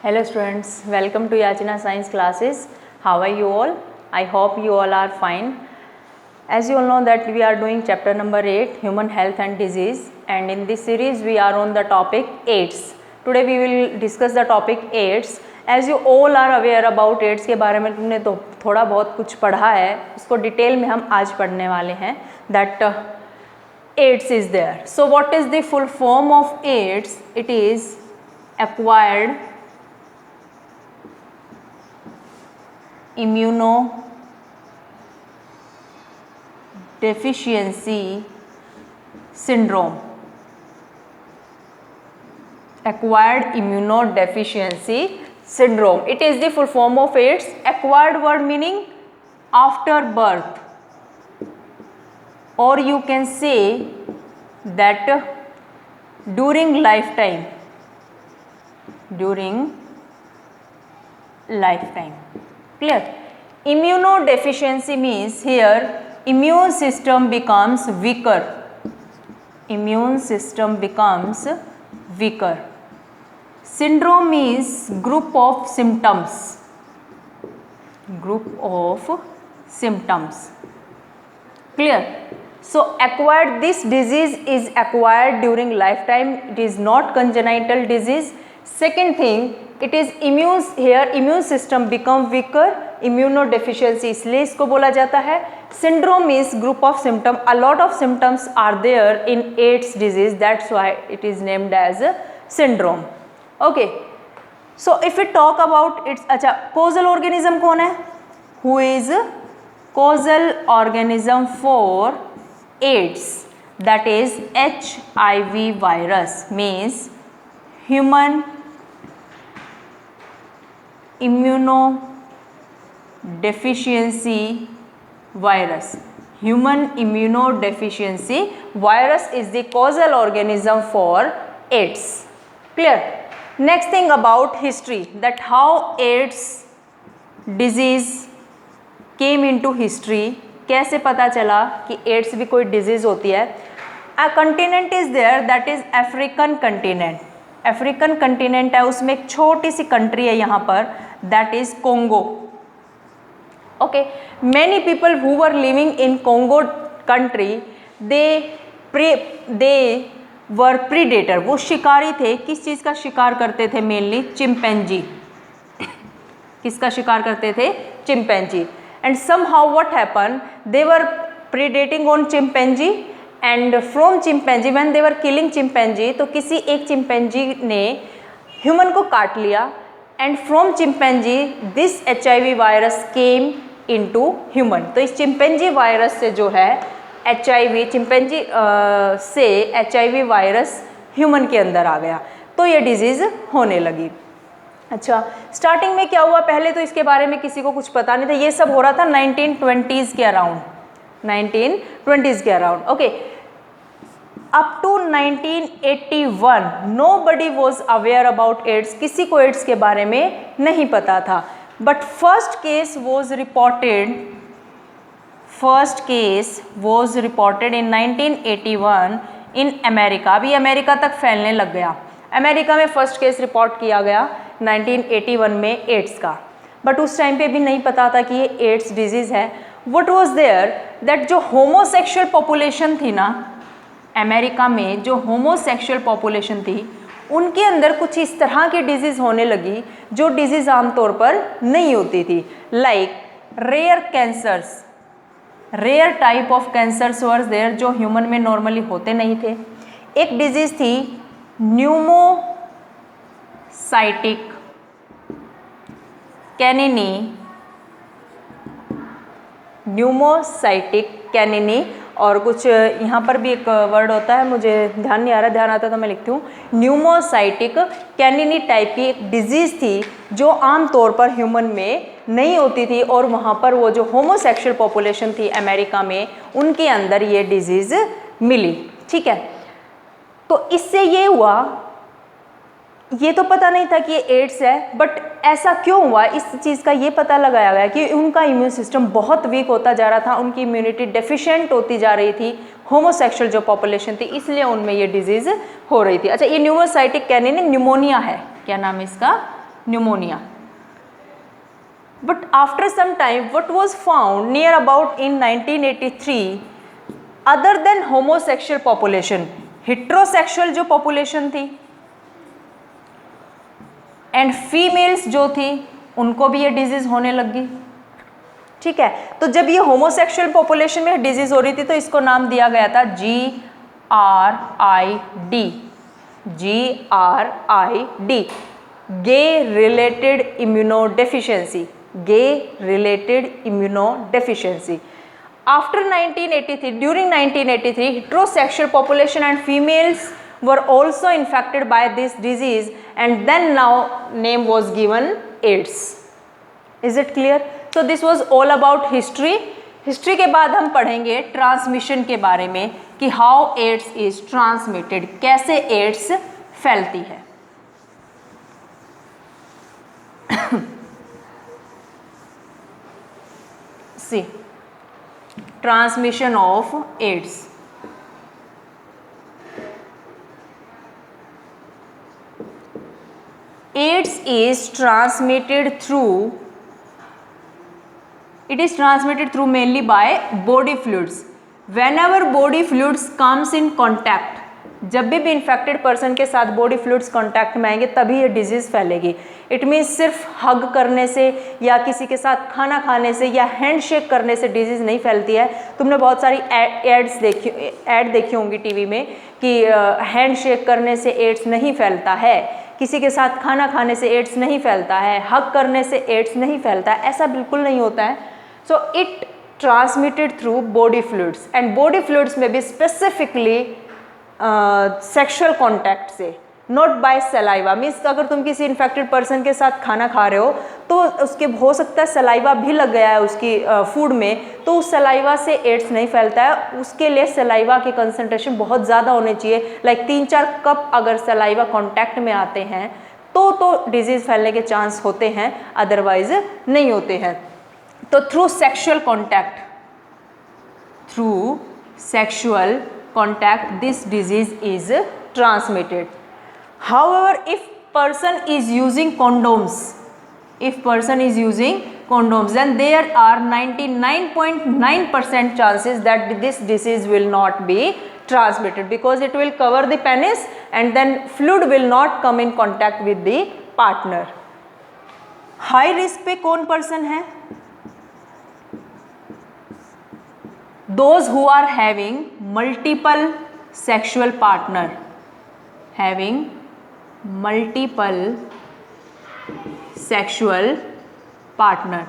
Hello students, welcome to Yachina Science classes. How are you all? I hope you all are fine. As you all know that we are doing chapter number 8, Human Health and Disease, and in this series we are on the topic AIDS. Today we will discuss the topic AIDS. As you all are aware about AIDS के बारे में तुमने तो थोड़ा बहुत कुछ पढ़ा है, उसको डिटेल में हम आज पढ़ने वाले हैं. That AIDS is there. So what is the full form of AIDS? It is acquired immunodeficiency syndrome. Acquired immunodeficiency syndrome. It is the full form of AIDS. Acquired word meaning after birth, or you can say that during lifetime. Clear? Immunodeficiency means here immune system becomes weaker. Syndrome is group of symptoms. Clear? So acquired, this disease is acquired during lifetime. It is not congenital disease. Second thing, it is immune system become weaker. Immunodeficiency इसलिए इसको बोला जाता है. Syndrome is group of symptom. A lot of symptoms are there in AIDS disease. That's why it is named as a syndrome. Okay. So if we talk about its causal organism कौन है? Who is causal organism for AIDS? That is HIV virus, means human immunodeficiency virus. Human immunodeficiency virus is the causal organism for AIDS. Clear? Next thing about history, that how AIDS disease came into history. कैसे पता चला कि ads भी कोई disease होती है. A continent is there, that is African continent. African continent है, उसमें एक छोटी सी कंट्री है यहाँ पर, that is Congo. Okay, many people who were living in Congo country, they were predator. वो शिकारी थे. किस चीज़ का शिकार करते थे? Mainly chimpanzee. किसका शिकार करते थे? Chimpanzee. And somehow what happen, they were predating on chimpanzee. And from chimpanzee when they were killing chimpanzee, तो किसी एक चिंपैंजी ने ह्यूमन को काट लिया. And from chimpanzee this HIV virus came into human. तो इस चिंपैंजी वायरस से जो है HIV, चिंपैंजी से HIV वायरस ह्यूमन के अंदर आ गया, तो ये डिजीज़ होने लगी. अच्छा, स्टार्टिंग में क्या हुआ? पहले तो इसके बारे में किसी को कुछ पता नहीं था. ये सब हो रहा था 1920s के around. Okay. Up to 1981 nobody was aware about AIDS. किसी को एड्स के बारे में नहीं पता था. But first case was reported in 1981 in America. अभी अमेरिका तक फैलने लग गया. अमेरिका में फर्स्ट केस रिपोर्ट किया गया 1981 में एड्स का. बट उस टाइम पे भी नहीं पता था कि ये एड्स डिजीज़ है. What was there that जो होमोसेक्सुअल पॉपुलेशन थी ना अमेरिका में, जो होमोसेक्सुअल पॉपुलेशन थी, उनके अंदर कुछ इस तरह की डिजीज़ होने लगी जो डिजीज़ आमतौर पर नहीं होती थी. Like rare cancers, rare type of cancers were there, जो ह्यूमन में नॉर्मली होते नहीं थे. एक डिजीज़ थी न्यूमोसाइटिक कैनिनी, और कुछ यहाँ पर भी एक वर्ड होता है, मुझे ध्यान नहीं आ रहा, ध्यान आता तो मैं लिखती हूँ. न्यूमोसाइटिक कैनिनी टाइप की एक डिजीज़ थी जो आम तौर पर ह्यूमन में नहीं होती थी, और वहाँ पर वो जो होमोसेक्सुअल पॉपुलेशन थी अमेरिका में, उनके अंदर ये डिजीज़ मिली. ठीक है. तो इससे ये हुआ, ये तो पता नहीं था कि ये एड्स है, बट ऐसा क्यों हुआ, इस चीज़ का ये पता लगाया गया कि उनका इम्यून सिस्टम बहुत वीक होता जा रहा था, उनकी इम्यूनिटी डेफिशिएंट होती जा रही थी. होमोसेक्सुअल जो पॉपुलेशन थी, इसलिए उनमें ये डिजीज़ हो रही थी. अच्छा, ये न्यूमोसाइटिक कैनिनी न्यूमोनिया है. क्या नाम है इसका? pneumonia. But after some time, what was found near about in 1983, other than homosexual population, heterosexual जो population थी एंड फीमेल्स जो थी उनको भी ये डिजीज होने लगी। ठीक है, तो जब ये होमोसेक्सुअल पॉपुलेशन में डिजीज हो रही थी तो इसको नाम दिया गया था GRID, gay related immunodeficiency, gay related immunodeficiency. After 1983, during 1983, heterosexual population and females were also infected by this disease, and then now name was given AIDS. Is it clear? So this was all about history. History के बाद हम पढ़ेंगे transmission के बारे में कि how ads is transmitted, कैसे ads फैलती है। सी transmission of AIDS. AIDS is transmitted through, it is transmitted through mainly by body fluids. Whenever body fluids comes in contact, जब भी इन्फेक्टेड पर्सन के साथ बॉडी फ्लूइड्स कांटेक्ट में आएंगे तभी ये डिजीज़ फैलेगी। इट मीन्स सिर्फ हग करने से या किसी के साथ खाना खाने से या हैंडशेक करने से डिजीज़ नहीं फैलती है। तुमने बहुत सारी ऐड देखी होंगी टीवी में कि हैंडशेक करने से एड्स नहीं फैलता है, किसी के साथ खाना खाने से एड्स नहीं फैलता है, हग करने से एड्स नहीं फैलता है, ऐसा बिल्कुल नहीं होता है। So it transmitted through body fluids, and body fluids में भी स्पेसिफिकली सेक्शुअल कॉन्टैक्ट से, नॉट बाय सलाइवा। मीन्स अगर तुम किसी इन्फेक्टेड पर्सन के साथ खाना खा रहे हो तो उसके हो सकता है सलाइवा भी लग गया है उसकी फूड में, तो उस सलाइवा से एड्स नहीं फैलता है। उसके लिए सलाइवा की कंसंट्रेशन बहुत ज़्यादा होनी चाहिए, लाइक 3-4 कप अगर सलाइवा कॉन्टैक्ट में आते हैं तो डिजीज़ फैलने के चांस होते हैं, अदरवाइज नहीं होते हैं। तो through sexual contact, through sexual contact this disease is transmitted. However, if person is using condoms, then there are 99.9% chances that this disease will not be transmitted, because it will cover the penis and then fluid will not come in contact with the partner. High risk पे कौन person है? Those who are having multiple sexual partner, having multiple sexual partner,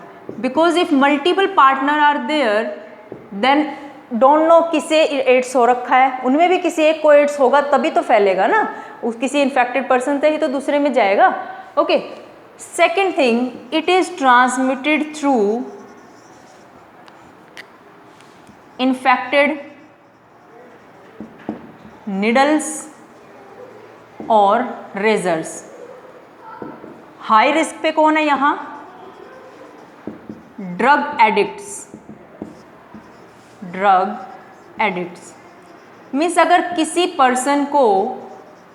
because if multiple partner are there, then don't know किसे ads हो रखा है, उनमें भी किसी एक को एड्स होगा तभी तो फैलेगा ना, उस किसी इन्फेक्टेड पर्सन से ही तो दूसरे में जाएगा। Okay, second thing, it is transmitted through infected needles और razors। हाई रिस्क पे कौन है यहाँ? Drug addicts. मीन्स अगर किसी पर्सन को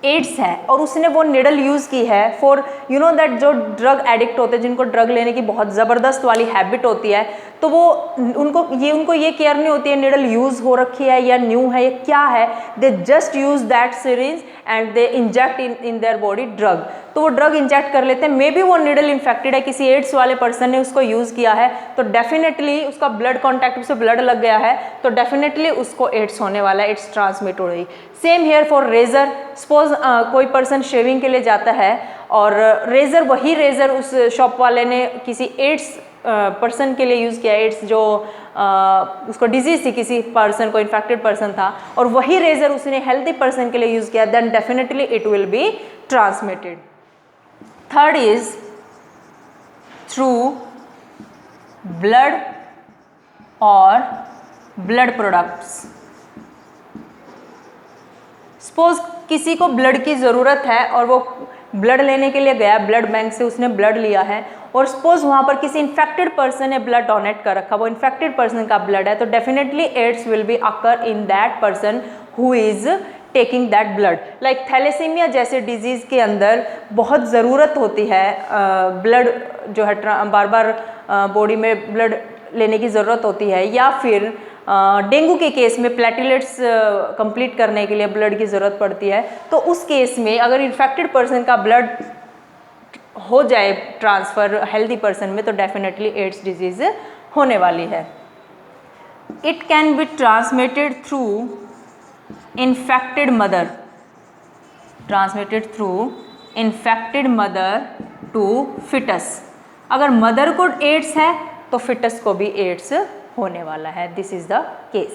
एड्स है और उसने वो निडल यूज़ की है फॉर यू नो दैट, जो ड्रग एडिक्ट होते हैं जिनको ड्रग लेने की बहुत ज़बरदस्त वाली हैबिट होती है, तो वो उनको ये केयर नहीं होती है निडल यूज़ हो रखी है या न्यू है या क्या है, they just use that syringe and they inject in their body drug. तो वो ड्रग इंजेक्ट कर लेते हैं, मे बी वो निडल इन्फेक्टेड है, किसी एड्स वाले पर्सन ने उसको यूज़ किया है, तो डेफिनेटली उसका ब्लड कॉन्टैक्ट, उससे ब्लड लग गया है तो डेफिनेटली उसको एड्स होने वाला है, एड्स ट्रांसमिट हो रही। Same here for razor. Suppose कोई पर्सन शेविंग के लिए जाता है और रेज़र, वही रेज़र उस शॉप वाले ने किसी एड्स पर्सन के लिए यूज़ किया, एड्स जो उसको डिजीज़ थी, किसी पर्सन को इन्फेक्टेड पर्सन था, और वही रेज़र उसने हेल्दी पर्सन के लिए यूज़ किया, then definitely it will be transmitted. Third is through blood और ब्लड प्रोडक्ट्स। सपोज किसी को ब्लड की ज़रूरत है और वो ब्लड लेने के लिए गया, ब्लड बैंक से उसने ब्लड लिया है, और सपोज वहाँ पर किसी इन्फेक्टेड पर्सन ने ब्लड डोनेट कर रखा, वो इन्फेक्टेड पर्सन का ब्लड है, तो definitely AIDS will be occur in that person who is taking that blood. Like thalassemia जैसे डिजीज़ के अंदर बहुत ज़रूरत होती है ब्लड जो है बार बार बॉडी में ब्लड लेने की ज़रूरत होती है, या फिर डेंगू के केस में प्लेटलेट्स कंप्लीट करने के लिए ब्लड की ज़रूरत पड़ती है। तो उस केस में अगर इन्फेक्टेड पर्सन का ब्लड हो जाए ट्रांसफ़र हेल्दी पर्सन में, तो डेफिनेटली एड्स डिजीज़ होने वाली है। It can be transmitted through infected mother, transmitted through infected mother to fetus। अगर मदर को एड्स है तो फिटस को भी एड्स होने वाला है। This is the case.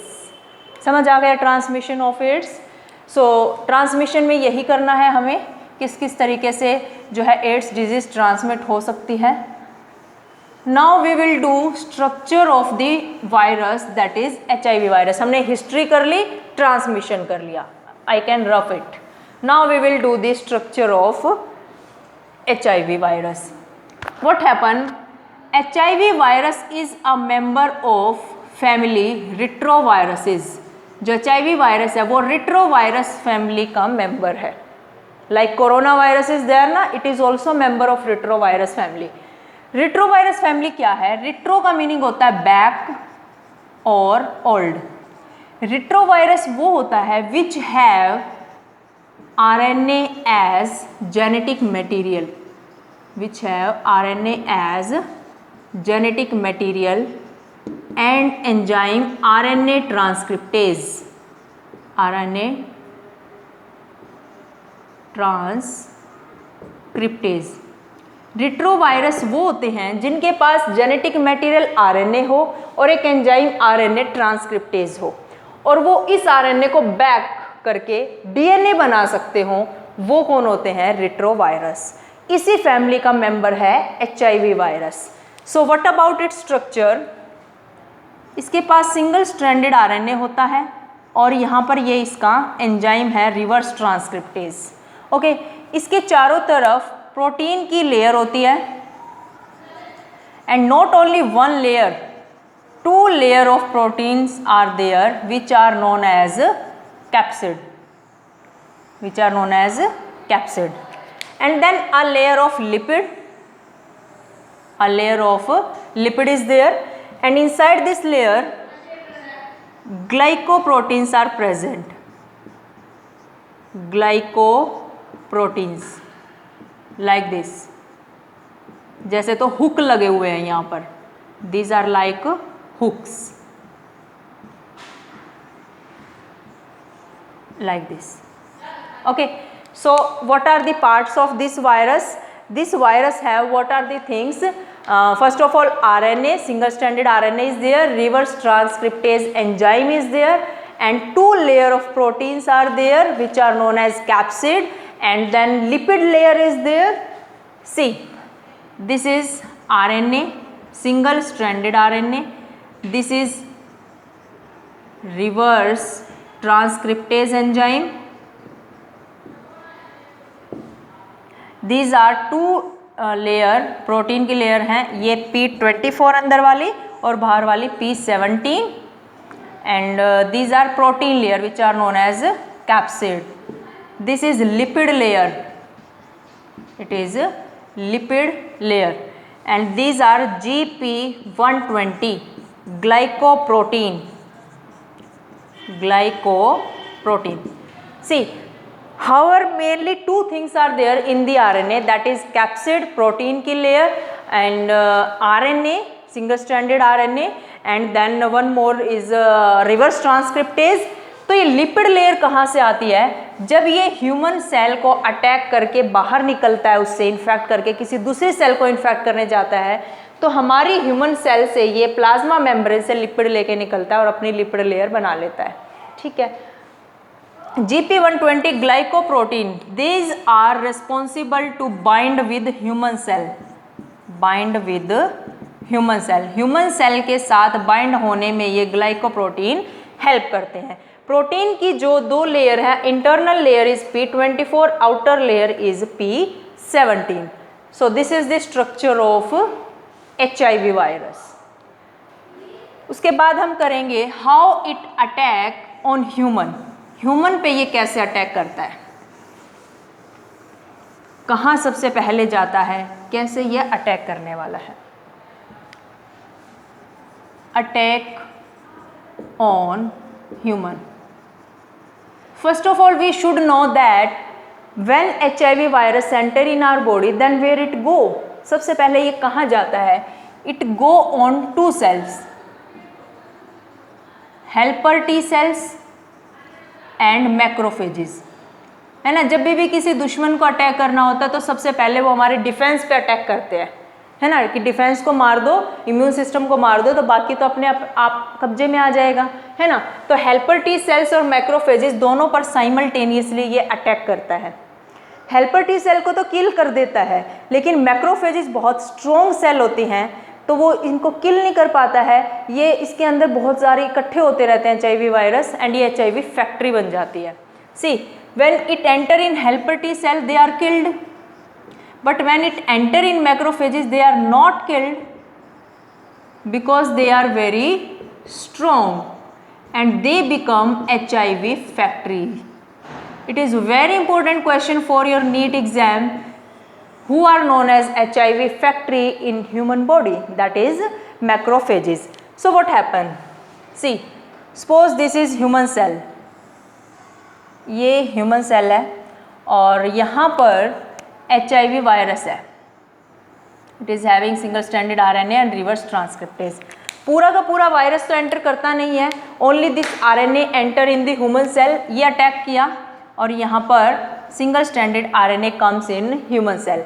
समझ आ गया transmission of AIDS. So transmission में यही करना है हमें, किस किस तरीके से जो है एड्स डिजीज ट्रांसमिट हो सकती है। Now we will do structure of the virus, that is HIV virus. हमने हिस्ट्री कर ली, ट्रांसमिशन कर लिया, I can rough it. Now we will do the structure of HIV virus. What happen, HIV virus is a member of family retroviruses. जो HIV virus है वो retrovirus family का member है। Like corona virus is there ना, it is also member of retrovirus family. Retrovirus family क्या है? Retro का meaning होता है बैक और ओल्ड। रिट्रोवायरस वो होता है which have RNA as genetic material, which have RNA as genetic material and enzyme RNA transcriptase, RNA transcriptase. Retrovirus वो होते हैं जिनके पास जेनेटिक मटेरियल RNA हो और एक एंजाइम RNA ट्रांसक्रिप्टेज हो, और वो इस RNA को बैक करके DNA बना सकते हो। वो कौन होते हैं? रिट्रोवायरस। इसी फैमिली का मेंबर है HIV virus. So what about its structure? इसके पास सिंगल स्ट्रैंडेड RNA होता है और यहाँ पर ये इसका एंजाइम है रिवर्स ट्रांसक्रिप्टेज। ओके, इसके चारों तरफ प्रोटीन की लेयर होती है, and not only one layer, 2 layer of proteins are there which are known as capsid, which are known as capsid, and then a layer of lipid, a layer of lipid is there, and inside this layer glycoproteins are present, glycoproteins like this, जैसे तो hook लगे हुए हैं यहाँ पर, these are like hooks like this. Okay, so what are the parts of this virus? This virus have what are the things? First of all, RNA, single stranded RNA is there, reverse transcriptase enzyme is there, and 2 layer of proteins are there which are known as capsid, and then lipid layer is there. See, this is RNA, single stranded RNA, this is reverse transcriptase enzyme, these are 2 layer, protein की layer हैं, ये P24 अंदर वाली और बाहर वाली P17, and these are protein layer which are known as capsid. This is lipid layer, it is lipid layer, and these are GP120 glycoprotein, glycoprotein. See, however mainly 2 things are there in the RNA, that is capsid, protein की layer, and RNA, single stranded RNA, and then one more is reverse transcriptase. तो ये lipid layer कहाँ से आती है? जब ये human cell को अटैक करके बाहर निकलता है, उससे इन्फेक्ट करके किसी दूसरे सेल को इन्फेक्ट करने जाता है, तो हमारी ह्यूमन सेल से ये प्लाज्मा मेम्ब्रेन से लिपिड लेके निकलता है और अपनी लिपिड लेयर बना लेता है। ठीक है, GP120 glycoprotein, these are responsible to bind with human cell, bind with human cell, human cell के साथ बाइंड होने में ये ग्लाइकोप्रोटीन हेल्प करते हैं। प्रोटीन की जो 2 लेयर है, internal layer is P24, outer layer is P17. So this is the structure of HIV virus. उसके बाद हम करेंगे how it attack on human. Human पे ये कैसे अटैक करता है, कहाँ सबसे पहले जाता है, कैसे ये अटैक करने वाला है। Attack on human. First of all we should know that when HIV virus enter in our body then where it go. सबसे पहले ये कहाँ जाता है, it go on 2 cells, helper T cells and macrophages, है ना। जब भी किसी दुश्मन को अटैक करना होता है तो सबसे पहले वो हमारे डिफेंस पे अटैक करते हैं, है ना, कि डिफेंस को मार दो, इम्यून सिस्टम को मार दो तो बाकी तो अपने आप कब्जे में आ जाएगा, है ना। तो हेल्पर T सेल्स और मैक्रोफेजेस दोनों पर साइमल्टेनियसली ये अटैक करता है। हेल्पर T सेल को तो किल कर देता है, लेकिन मैक्रोफेजेस बहुत स्ट्रॉन्ग सेल होती हैं तो वो इनको किल नहीं कर पाता है। ये इसके अंदर बहुत सारे इकट्ठे होते रहते हैं HIV वायरस एंड ये HIV फैक्ट्री बन जाती है। See when it enter in helper T cell they are killed, but when it enter in macrophages they are not killed because they are very strong and they become HIV factory. It is very important question for your NEET exam, who are known as HIV factory in human body, that is macrophages. So what happen, see suppose this is human cell, ये human cell है और यहाँ पर HIV virus है, it is having single stranded RNA and reverse transcriptase. पूरा का पूरा virus तो एंटर करता नहीं है, only this RNA enter in the human cell, ये अटैक किया और यहाँ पर single stranded RNA comes in human cell,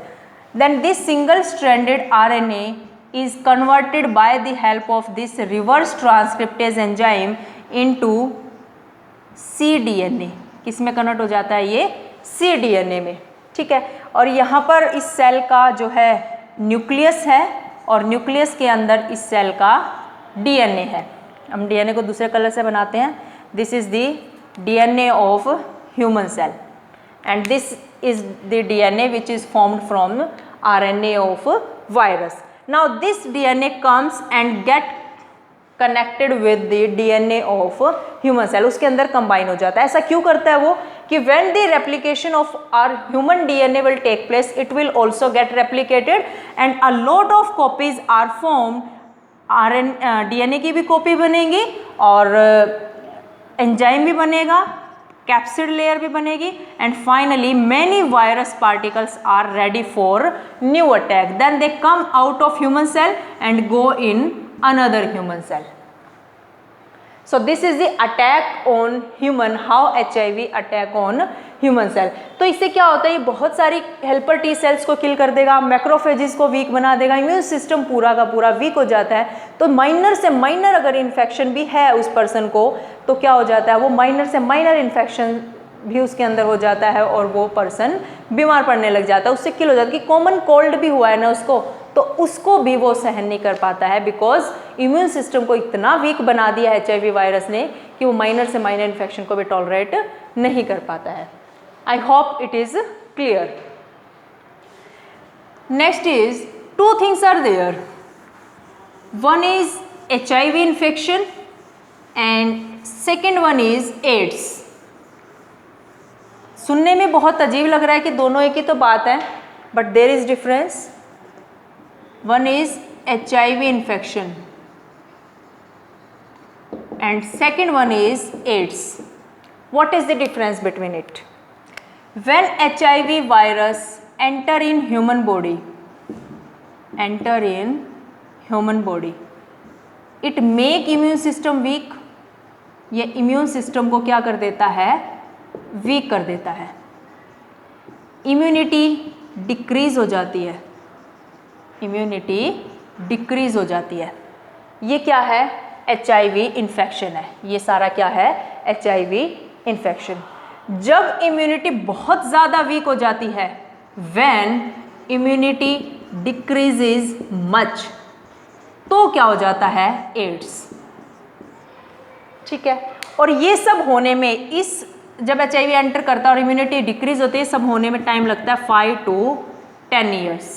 then this single stranded RNA is converted by the help of this reverse transcriptase enzyme into cDNA। किस में convert हो जाता है ये, cDNA में, ठीक है। और यहाँ पर इस सेल का जो है न्यूक्लियस है और न्यूक्लियस के अंदर इस सेल का DNA है। हम DNA को दूसरे कलर से बनाते हैं, this is the DNA of human cell and this is the DNA which is formed from RNA of virus. Now this DNA comes and get connected with the DNA of human cell, उसके अंदर combine हो जाता है। ऐसा क्यों करता है वो, कि when the replication of our human DNA will take place, it will also get replicated and a lot of copies are formed, DNA की भी कॉपी बनेगी और एंजाइम भी बनेगा, कैप्सिड लेयर भी बनेगी and finally many virus particles are ready for new attack, then they come out of human cell and go in another human cell. So this is the attack on human, how HIV attack on human cell. तो इससे क्या होता है, ये बहुत सारी helper T sales को किल कर देगा, मैक्रोफेजेस को वीक बना देगा, इम्यून सिस्टम पूरा का पूरा वीक हो जाता है। तो माइनर से माइनर अगर इन्फेक्शन भी है उस पर्सन को तो क्या हो जाता है, वो माइनर से माइनर इन्फेक्शन भी उसके अंदर हो जाता है और वो पर्सन बीमार पड़ने लग जाता है, उससे किल हो जाता है। कि कॉमन कोल्ड भी हुआ है ना उसको, तो उसको भी वो सहन नहीं कर पाता है बिकॉज इम्यून सिस्टम को इतना वीक बना दिया HIV वायरस ने कि वो माइनर से माइनर इन्फेक्शन को भी टॉलरेट नहीं कर पाता है। I hope it is clear. Next is, 2 things are there, one is HIV infection and second one is AIDS. सुनने में बहुत अजीब लग रहा है कि दोनों एक ही तो बात है, but there is difference. One is HIV infection and second one is AIDS. What is the difference between it? When HIV virus enter in human body, it make immune system weak. ये immune system को क्या कर देता है, week कर देता है, immunity decrease हो जाती है, इम्यूनिटी डिक्रीज हो जाती है। ये क्या है, HIV इन्फेक्शन है। ये सारा क्या है, HIV इन्फेक्शन। जब इम्यूनिटी बहुत ज़्यादा वीक हो जाती है, व्हेन इम्यूनिटी डिक्रीजेज मच, तो क्या हो जाता है, एड्स। ठीक है, और ये सब होने में, इस जब HIV एंटर करता है और इम्यूनिटी डिक्रीज होती है, सब होने में टाइम लगता है 5 to 10 ईयर्स,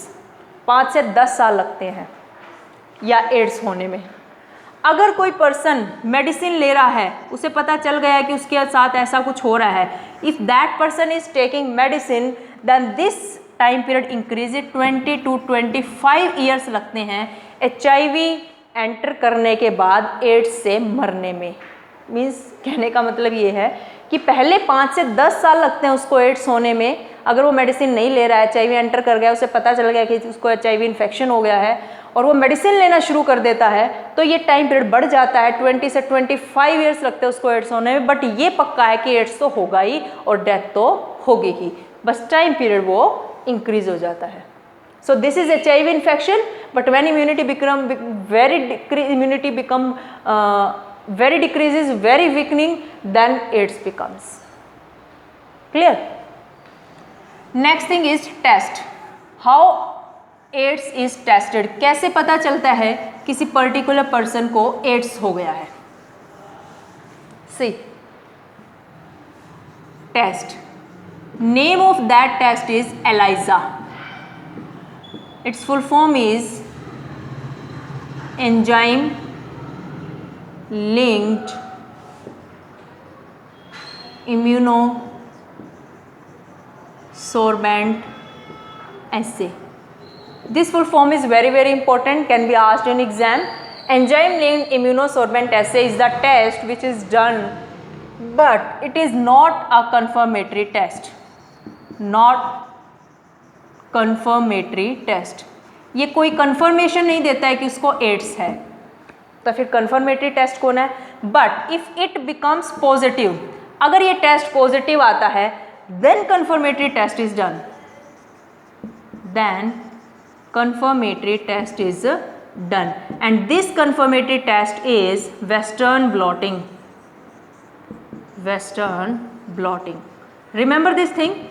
5 से 10 साल लगते हैं या एड्स होने में। अगर कोई पर्सन मेडिसिन ले रहा है, उसे पता चल गया है कि उसके साथ ऐसा कुछ हो रहा है, if that person is taking medicine then this time period increase 20 to 25 years लगते हैं HIV एंटर करने के बाद एड्स से मरने में। मीन्स कहने का मतलब ये है कि पहले 5 से 10 साल लगते हैं उसको एड्स होने में। अगर वो मेडिसिन नहीं ले रहा है, HIV एंटर कर गया, उसे पता चल गया कि उसको HIV इन्फेक्शन हो गया है और वो मेडिसिन लेना शुरू कर देता है, तो ये टाइम पीरियड बढ़ जाता है। 20 से 25 ईयर्स लगते हैं उसको एड्स होने में, बट ये पक्का है कि एड्स तो होगा ही और डेथ तो होगी ही, बस टाइम पीरियड वो इंक्रीज हो जाता है। So this is HIV infection, but when immunity very decreases, very weakening, then AIDS becomes. Clear? Next thing is test. How AIDS is tested? कैसे पता चलता है किसी पर्टिकुलर पर्सन को एड्स हो गया है? See, test. Name of that test is ELISA. Its full form is enzyme linked immunosorbent assay. This full form is very important, can be asked in exam. Enzyme linked immunosorbent assay is the test which is done, but it is not a confirmatory test. Not confirmatory test. ये कोई confirmation नहीं देता है कि उसको ads है, तो फिर confirmatory test कौन है? But if it becomes positive, अगर ये टेस्ट पॉजिटिव आता है, then confirmatory test is done. Then confirmatory test is done, and this confirmatory test is Western blotting. Western blotting. Remember this thing.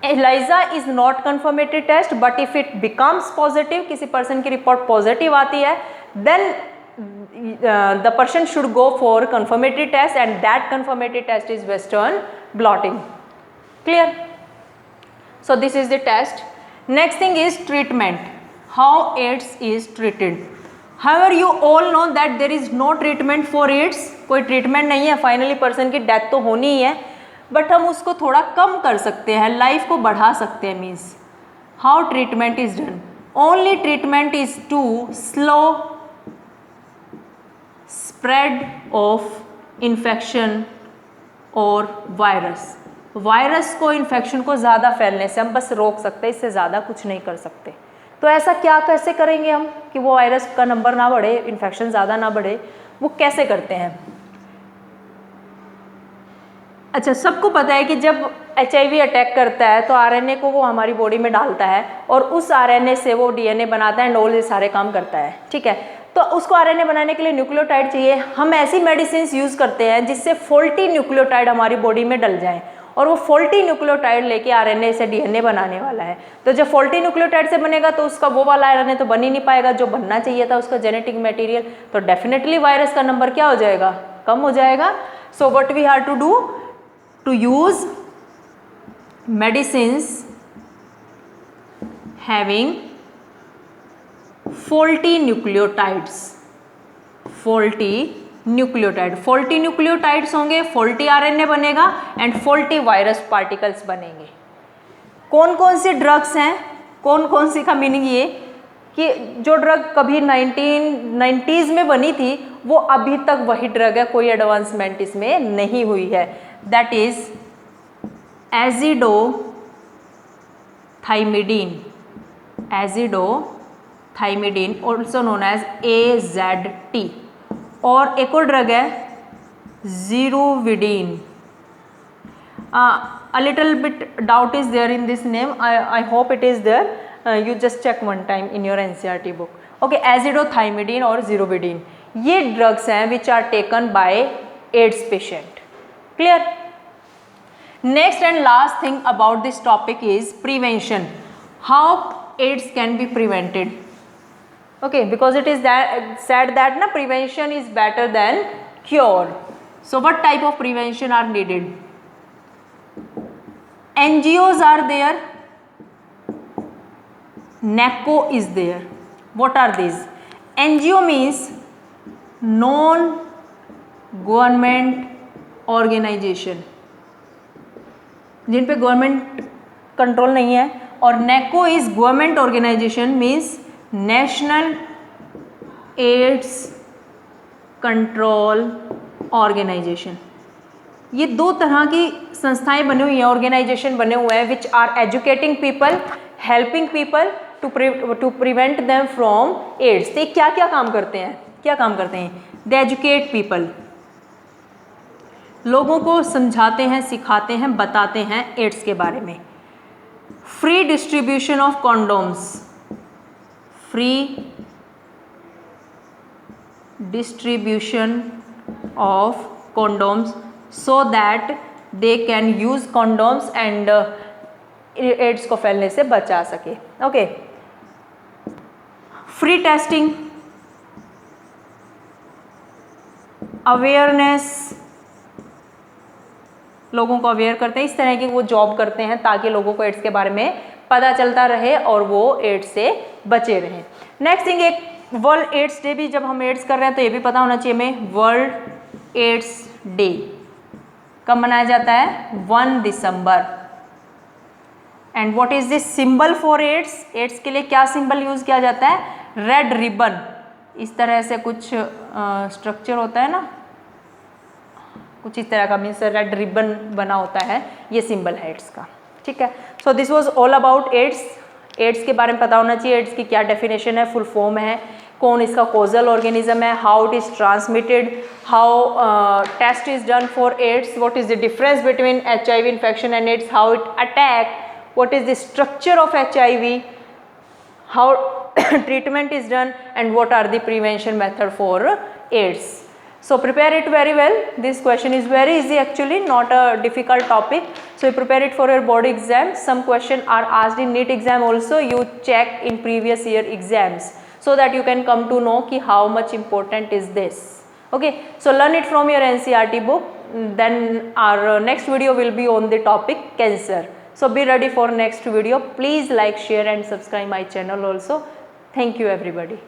ELISA is not confirmatory test, but if it becomes positive, किसी person की report positive आती है, then the person should go for confirmatory test, and that confirmatory test is Western blotting. Clear? So this is the test. Next thing is treatment. How AIDS is treated. However, you all know that there is no treatment for AIDS. कोई treatment नहीं है, finally person की death तो होनी ही है, but हम उसको थोड़ा कम कर सकते हैं, life को बढ़ा सकते हैं. Means how treatment is done? Only treatment is to slow spread of infection or virus. Virus को इन्फेक्शन को ज़्यादा फैलने से हम बस रोक सकते हैं, इससे ज़्यादा कुछ नहीं कर सकते. तो ऐसा क्या कैसे करेंगे हम कि वो वायरस का नंबर ना बढ़े, इन्फेक्शन ज़्यादा ना बढ़े? वो कैसे करते हैं? अच्छा, सबको पता है कि जब HIV अटैक करता है तो RNA को वो हमारी बॉडी में डालता है और उस RNA से वो DNA बनाता है एंड ऑल ये सारे काम करता है. ठीक है, तो उसको RNA बनाने के लिए न्यूक्लियोटाइड चाहिए. हम ऐसी मेडिसिन यूज़ करते हैं जिससे फॉल्टी न्यूक्लियोटाइड हमारी बॉडी में डल जाए और वो फॉल्टी न्यूक्लियोटाइड लेके RNA से DNA बनाने वाला है. तो जब फॉल्टी न्यूक्लियोटाइड से बनेगा तो उसका वो वाला RNA तो बन ही नहीं पाएगा जो बनना चाहिए था उसका जेनेटिक मटेरियल. तो डेफिनेटली वायरस का नंबर क्या हो जाएगा? कम हो जाएगा. So what we have to do? To use medicines having faulty nucleotides. Faulty nucleotides होंगे, फॉल्टी RNA बनेगा एंड फॉल्टी वायरस पार्टिकल्स बनेंगे. कौन कौन सी ड्रग्स हैं? कौन कौन सी का मीनिंग ये कि जो ड्रग कभी 1990s में बनी थी वो अभी तक वही ड्रग है, कोई एडवांसमेंट इसमें नहीं हुई है. That is azidothymidine also known as AZT. और एक और ड्रग है ज़िरोविडीन. A little bit doubt is there in this name. I hope it is there. You just check one time in your NCERT book. Okay, azithromycin और ज़िरोविडीन ये drugs हैं which are taken by AIDS patient. Clear? Next and last thing about this topic is prevention. How AIDS can be prevented? Okay, because it is said that na prevention is better than cure. So what type of prevention are needed? NGOs are there, NACO is there. What are these? NGO means non government organisation, जिन पे government control नहीं है, और NACO is government organisation means national AIDS control organisation. ये दो तरह की संस्थाएं बनी हुई हैं, ऑर्गेनाइजेशन बने हुए हैं, which are educating people, helping people to prevent them from AIDS. तो क्या क्या काम करते हैं, क्या काम करते हैं? दे एजुकेट पीपल, लोगों को समझाते हैं, सिखाते हैं, बताते हैं एड्स के बारे में। Free distribution of condoms, free distribution of condoms so that they can use condoms and AIDS को फैलने से बचा सके। ओके, फ्री टेस्टिंग, अवेयरनेस, लोगों को अवेयर करते हैं, इस तरह की वो जॉब करते हैं ताकि लोगों को एड्स के बारे में पता चलता रहे और वो एड्स से बचे रहें। नेक्स्ट थिंग, एक वर्ल्ड एड्स डे भी, जब हम एड्स कर रहे हैं तो ये भी पता होना चाहिए हमें, वर्ल्ड एड्स डे कब मनाया जाता है? 1 दिसंबर। And what is this symbol for AIDS? AIDS के लिए क्या सिंबल यूज किया जाता है? रेड रिबन, इस तरह से कुछ स्ट्रक्चर होता है ना, कुछ इस तरह का, मीन्स रेड रिबन बना होता है, ये सिंबल है एड्स का। ठीक है, so this was all about AIDS. AIDS के बारे में पता होना चाहिए, एड्स की क्या डेफिनेशन है, फुल फॉर्म है, कौन इसका कॉजल ऑर्गेनिज्म है, how it is transmitted, how test is done for AIDS, what is the difference between HIV infection and AIDS, how it attack, what is the structure of HIV, how treatment is done, and what are the prevention method for AIDS. So prepare it very well. This question is very easy actually, not a difficult topic. So you prepare it for your board exam. Some questions are asked in NEET exam also. You check in previous year exams so that you can come to know ki how much important is this. Okay, so learn it from your NCERT book. Then our next video will be on the topic cancer. So be ready for next video. Please like, share and subscribe my channel also. Thank you everybody.